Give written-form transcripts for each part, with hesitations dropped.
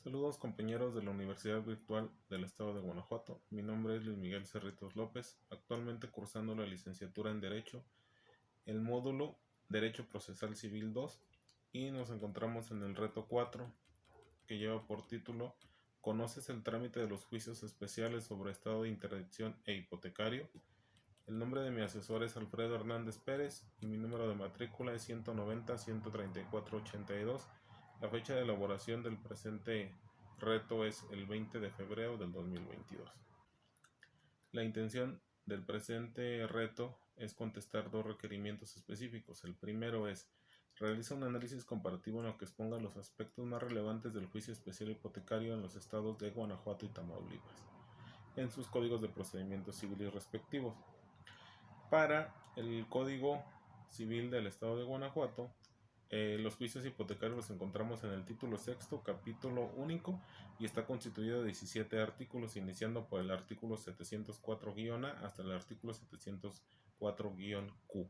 Saludos compañeros de la Universidad Virtual del Estado de Guanajuato. Mi nombre es Luis Miguel Cerritos López, actualmente cursando la licenciatura en Derecho, el módulo Derecho Procesal Civil 2, y nos encontramos en el reto 4, que lleva por título ¿Conoces el trámite de los juicios especiales sobre estado de interdicción e hipotecario? El nombre de mi asesor es Alfredo Hernández Pérez y mi número de matrícula es 190-134-82. La fecha de elaboración del presente reto es el 20 de febrero del 2022. La intención del presente reto es contestar dos requerimientos específicos. El primero es: realiza un análisis comparativo en el que exponga los aspectos más relevantes del juicio especial hipotecario en los estados de Guanajuato y Tamaulipas, en sus códigos de procedimientos civiles respectivos. Para el Código Civil del Estado de Guanajuato, los juicios hipotecarios los encontramos en el título sexto, capítulo único, y está constituido de 17 artículos, iniciando por el artículo 704-A hasta el artículo 704-Q.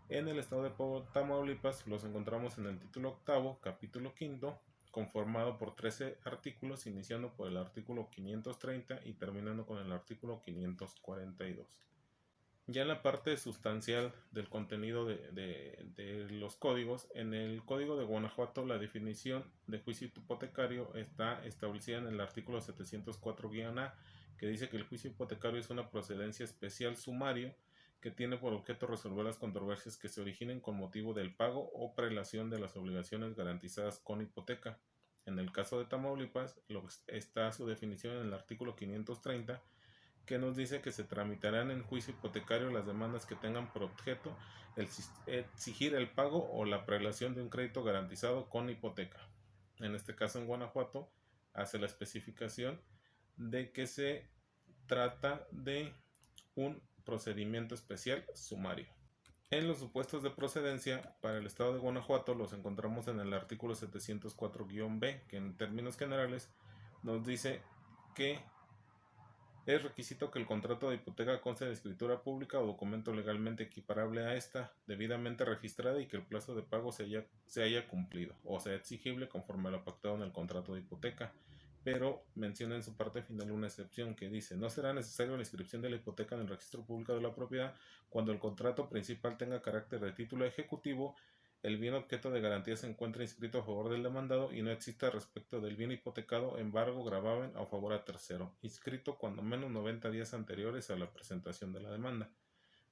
En el estado de Tamaulipas los encontramos en el título octavo, capítulo quinto, conformado por 13 artículos, iniciando por el artículo 530 y terminando con el artículo 542. Ya en la parte sustancial del contenido de los códigos, en el Código de Guanajuato la definición de juicio hipotecario está establecida en el artículo 704-A, que dice que el juicio hipotecario es una procedencia especial sumario que tiene por objeto resolver las controversias que se originen con motivo del pago o prelación de las obligaciones garantizadas con hipoteca. En el caso de Tamaulipas, está su definición en el artículo 530, que nos dice que se tramitarán en juicio hipotecario las demandas que tengan por objeto exigir el pago o la prelación de un crédito garantizado con hipoteca. En este caso, en Guanajuato, hace la especificación de que se trata de un procedimiento especial sumario. En los supuestos de procedencia para el estado de Guanajuato los encontramos en el artículo 704-B, que en términos generales nos dice que es requisito que el contrato de hipoteca conste de escritura pública o documento legalmente equiparable a esta, debidamente registrada, y que el plazo de pago se haya cumplido o sea exigible conforme a lo pactado en el contrato de hipoteca. Pero menciona en su parte final una excepción que dice: no será necesario la inscripción de la hipoteca en el registro público de la propiedad cuando el contrato principal tenga carácter de título ejecutivo, el bien objeto de garantía se encuentra inscrito a favor del demandado y no exista respecto del bien hipotecado embargo, gravamen a favor a tercero, inscrito cuando menos 90 días anteriores a la presentación de la demanda.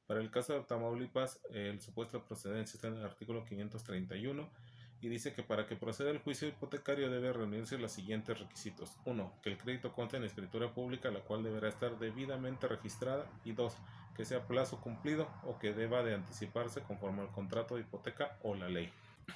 Para el caso de Tamaulipas, el supuesto de procedencia está en el artículo 531 y dice que para que proceda el juicio hipotecario debe reunirse los siguientes requisitos: 1. Que el crédito conste en escritura pública, la cual deberá estar debidamente registrada, y 2. Que sea plazo cumplido o que deba de anticiparse conforme al contrato de hipoteca o la ley.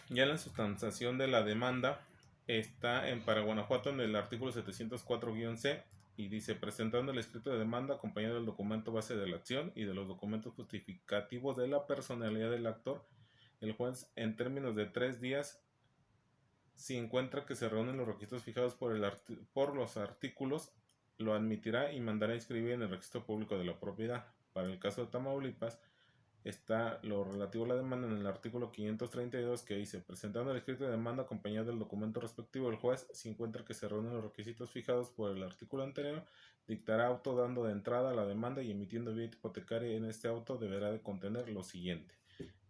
Ya la sustanciación de la demanda está para Guanajuato en el artículo 704-C y dice: presentando el escrito de demanda acompañado del documento base de la acción y de los documentos justificativos de la personalidad del actor, el juez, en términos de 3 días, si encuentra que se reúnen los requisitos fijados por los artículos, lo admitirá y mandará inscribir en el registro público de la propiedad. Para el caso de Tamaulipas, está lo relativo a la demanda en el artículo 532, que dice: presentando el escrito de demanda acompañado del documento respectivo, el juez, si encuentra que se reúnen los requisitos fijados por el artículo anterior, dictará auto dando de entrada a la demanda y emitiendo vía hipotecaria. En este auto deberá de contener lo siguiente,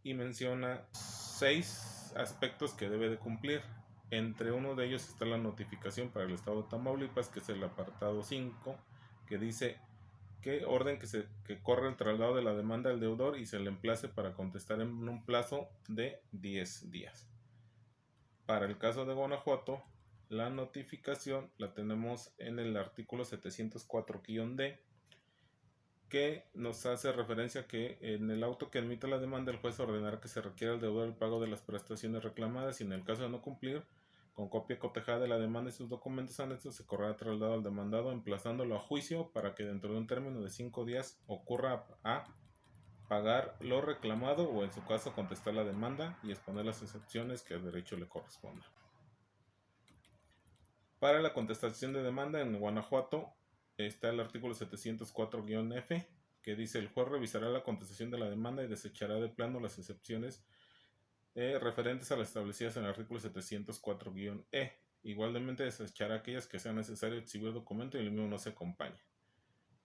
y menciona 6 aspectos que debe de cumplir. Entre uno de ellos está la notificación para el estado de Tamaulipas, que es el apartado 5, que dice: que orden que corre el traslado de la demanda al deudor y se le emplace para contestar en un plazo de 10 días. Para el caso de Guanajuato, la notificación la tenemos en el artículo 704-D, que nos hace referencia a que en el auto que admita la demanda, el juez ordenará que se requiera al deudor el pago de las prestaciones reclamadas, y en el caso de no cumplir, con copia cotejada de la demanda y sus documentos anexos, se correrá traslado al demandado, emplazándolo a juicio para que dentro de un término de 5 días ocurra a pagar lo reclamado o, en su caso, contestar la demanda y exponer las excepciones que al derecho le corresponda. Para la contestación de demanda en Guanajuato está el artículo 704-F, que dice: el juez revisará la contestación de la demanda y desechará de plano las excepciones referentes a las establecidas en el artículo 704-E. Igualmente desechará aquellas que sea necesario exhibir documento y el mismo no se acompañe.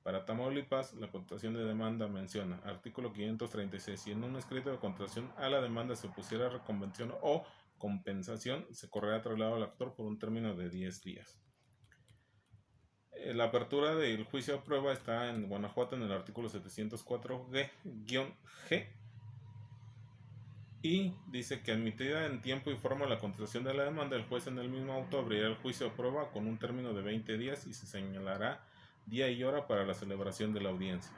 Para Tamaulipas, la contestación de demanda menciona, artículo 536, si en un escrito de contestación a la demanda se opusiera reconvención o compensación, se correrá traslado al actor por un término de 10 días. La apertura del juicio a prueba está en Guanajuato en el artículo 704-G y dice que admitida en tiempo y forma la contestación de la demanda, el juez en el mismo auto abrirá el juicio a prueba con un término de 20 días y se señalará día y hora para la celebración de la audiencia.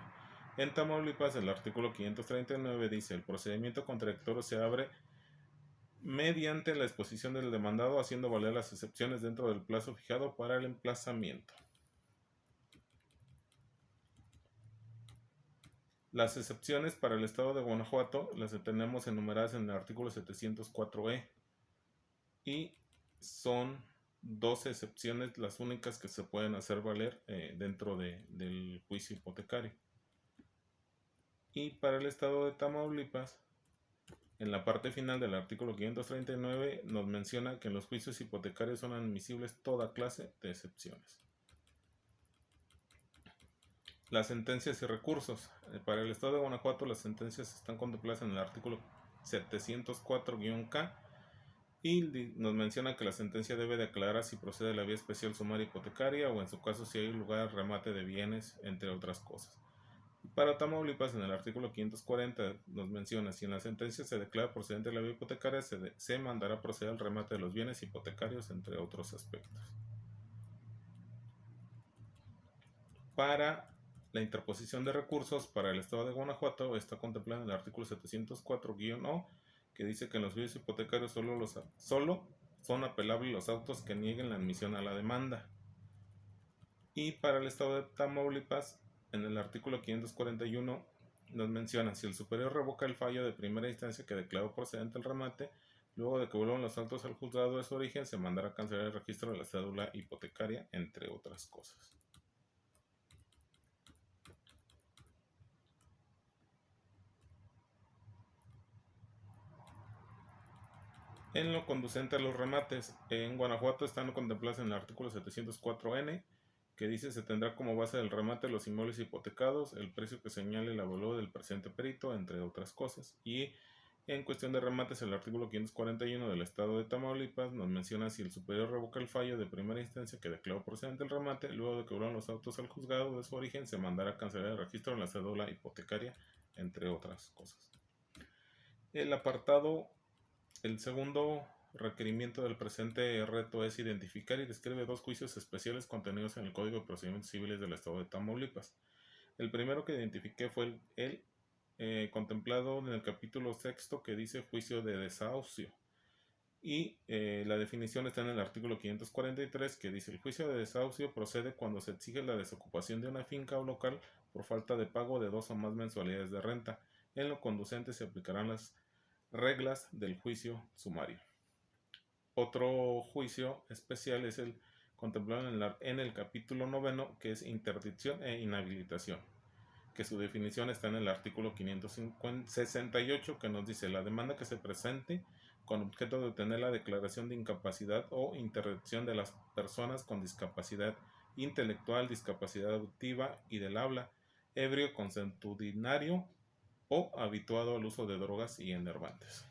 En Tamaulipas, el artículo 539 dice, el procedimiento contradictorio se abre mediante la exposición del demandado, haciendo valer las excepciones dentro del plazo fijado para el emplazamiento. Las excepciones para el estado de Guanajuato las tenemos enumeradas en el artículo 704E y son 12 excepciones las únicas que se pueden hacer valer dentro del juicio hipotecario. Y para el estado de Tamaulipas, en la parte final del artículo 539 nos menciona que en los juicios hipotecarios son admisibles toda clase de excepciones. Las sentencias y recursos. Para el estado de Guanajuato las sentencias están contempladas en el artículo 704-K y nos menciona que la sentencia debe declarar si procede de la vía especial sumaria hipotecaria o en su caso si hay lugar remate de bienes, entre otras cosas. Para Tamaulipas, en el artículo 540 nos menciona, si en la sentencia se declara procedente de la vía hipotecaria, se mandará proceder al remate de los bienes hipotecarios, entre otros aspectos. Para la interposición de recursos para el estado de Guanajuato está contemplada en el artículo 704-O, que dice que en los juicios hipotecarios solo son apelables los autos que nieguen la admisión a la demanda. Y para el estado de Tamaulipas, en el artículo 541 nos menciona, si el superior revoca el fallo de primera instancia que declaró procedente el remate, luego de que vuelvan los autos al juzgado de su origen, se mandará a cancelar el registro de la cédula hipotecaria, entre otras cosas. En lo conducente a los remates, en Guanajuato están contempladas en el artículo 704N, que dice se tendrá como base del remate los inmuebles hipotecados, el precio que señale el avalúo del presente perito, entre otras cosas. Y en cuestión de remates, el artículo 541 del estado de Tamaulipas nos menciona si el superior revoca el fallo de primera instancia que declaró procedente el remate, luego de que vuelvan los autos al juzgado de su origen, se mandará a cancelar el registro en la cédula hipotecaria, entre otras cosas. El segundo requerimiento del presente reto es identificar y describe dos juicios especiales contenidos en el Código de Procedimientos Civiles del Estado de Tamaulipas. El primero que identifiqué fue el contemplado en el capítulo 6, que dice juicio de desahucio. Y la definición está en el artículo 543, que dice: el juicio de desahucio procede cuando se exige la desocupación de una finca o local por falta de pago de 2 o más mensualidades de renta. En lo conducente se aplicarán las reglas del juicio sumario. Otro juicio especial es el contemplado en el capítulo 9, que es interdicción e inhabilitación, que su definición está en el artículo 568, que nos dice: la demanda que se presente con objeto de obtener la declaración de incapacidad o interdicción de las personas con discapacidad intelectual, discapacidad auditiva y del habla, ebrio, consuetudinario o habituado al uso de drogas y enervantes.